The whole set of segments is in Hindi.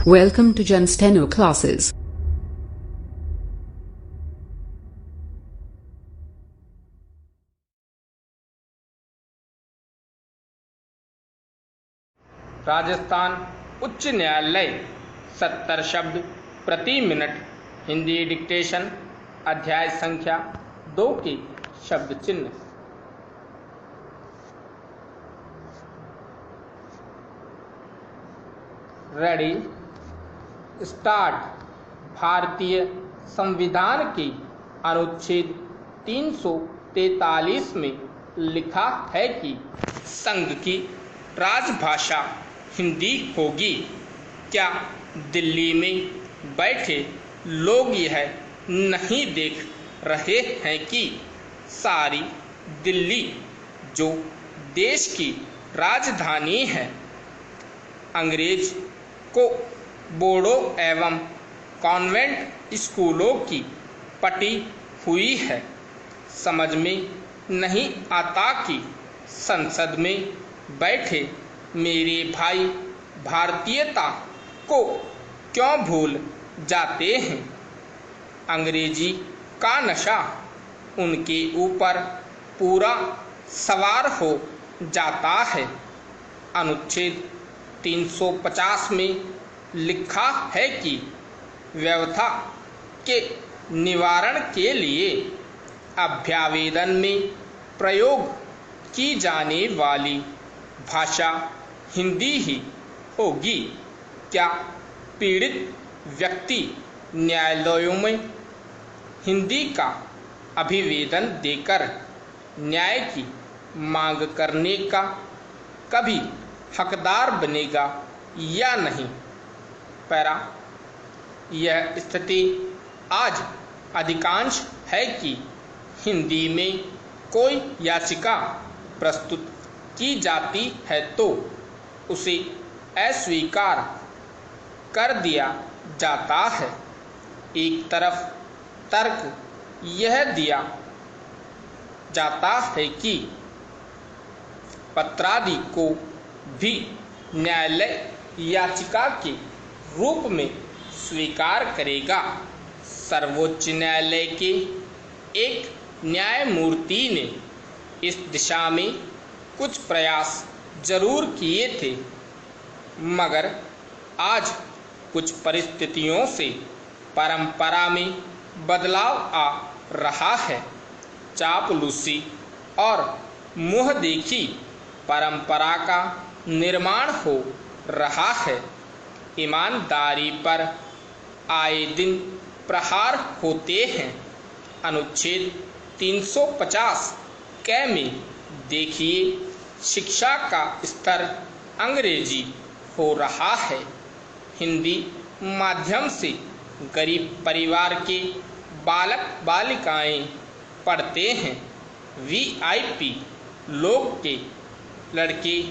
Welcome to Jen Steno classes. Rajasthan उच्च न्यायालय 70 शब्द प्रति मिनट हिंदी डिक्टेशन अध्याय संख्या 2 के शब्द चिन्ह। Ready start. भारतीय संविधान के अनुच्छेद 343 में लिखा है कि संघ की राजभाषा हिंदी होगी। क्या दिल्ली में बैठे लोग यह नहीं देख रहे हैं कि सारी दिल्ली जो देश की राजधानी है अंग्रेज को बोर्डों एवं कॉन्वेंट स्कूलों की पटी हुई है। समझ में नहीं आता कि संसद में बैठे मेरे भाई भारतीयता को क्यों भूल जाते हैं। अंग्रेजी का नशा उनके ऊपर पूरा सवार हो जाता है। अनुच्छेद 350 में लिखा है कि व्यवस्था के निवारण के लिए अभ्यावेदन में प्रयोग की जाने वाली भाषा हिंदी ही होगी। क्या पीड़ित व्यक्ति न्यायालयों में हिंदी का अभिवेदन देकर न्याय की मांग करने का कभी हकदार बनेगा या नहीं। पैरा यह स्थिति आज अधिकांश है कि हिंदी में कोई याचिका प्रस्तुत की जाती है तो उसे अस्वीकार कर दिया जाता है। एक तरफ तर्क यह दिया जाता है कि पत्रादि को भी न्यायालय याचिका के रूप में स्वीकार करेगा। सर्वोच्च न्यायालय के एक न्यायमूर्ति ने इस दिशा में कुछ प्रयास जरूर किए थे, मगर आज कुछ परिस्थितियों से परंपरा में बदलाव आ रहा है। चापलूसी और मुँह देखी परंपरा का निर्माण हो रहा है। ईमानदारी पर आए दिन प्रहार होते हैं। अनुच्छेद 350 क में देखिए शिक्षा का स्तर अंग्रेजी हो रहा है। हिंदी माध्यम से गरीब परिवार के बालक बालिकाएं पढ़ते हैं। वीआईपी लोग के लड़के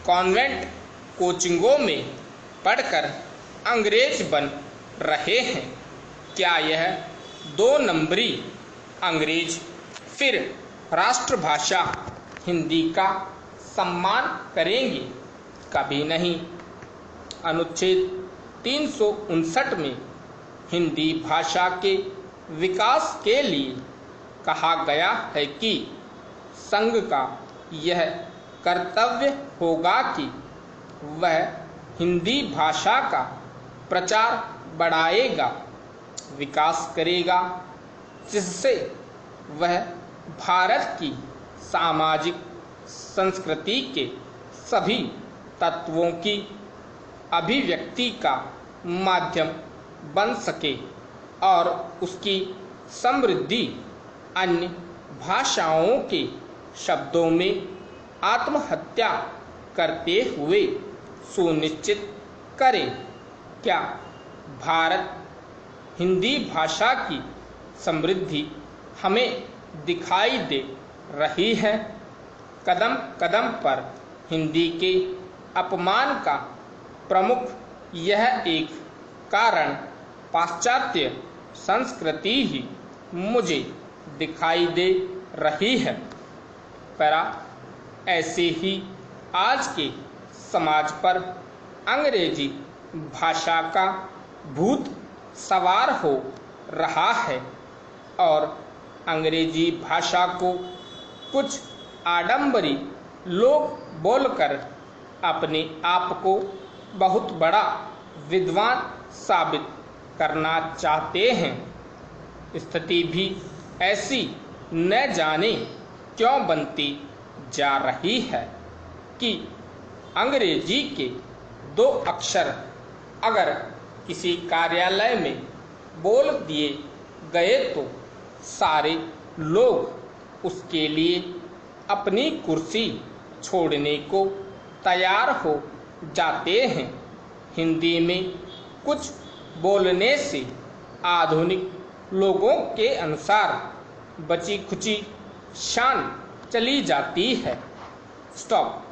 कॉन्वेंट कोचिंगों में पढ़कर अंग्रेज बन रहे हैं। क्या यह 2 नंबरी अंग्रेज फिर राष्ट्रभाषा हिंदी का सम्मान करेंगे? कभी नहीं। अनुच्छेद 359 में हिंदी भाषा के विकास के लिए कहा गया है कि संघ का यह कर्तव्य होगा कि वह हिंदी भाषा का प्रचार बढ़ाएगा, विकास करेगा, जिससे वह भारत की सामाजिक संस्कृति के सभी तत्वों की अभिव्यक्ति का माध्यम बन सके और उसकी समृद्धि अन्य भाषाओं के शब्दों में आत्महत्या करते हुए सुनिश्चित करें। क्या भारत हिंदी भाषा की समृद्धि हमें दिखाई दे रही है? कदम कदम पर हिंदी के अपमान का प्रमुख यह एक कारण पाश्चात्य संस्कृति ही मुझे दिखाई दे रही है। पैरा ऐसे ही आज के समाज पर अंग्रेजी भाषा का भूत सवार हो रहा है और अंग्रेजी भाषा को कुछ आडंबरी लोग बोलकर अपने आप को बहुत बड़ा विद्वान साबित करना चाहते हैं। स्थिति भी ऐसी न जाने क्यों बनती जा रही है कि अंग्रेजी के 2 अक्षर अगर किसी कार्यालय में बोल दिए गए तो सारे लोग उसके लिए अपनी कुर्सी छोड़ने को तैयार हो जाते हैं। हिंदी में कुछ बोलने से आधुनिक लोगों के अनुसार बची खुची शान चली जाती है। स्टॉप।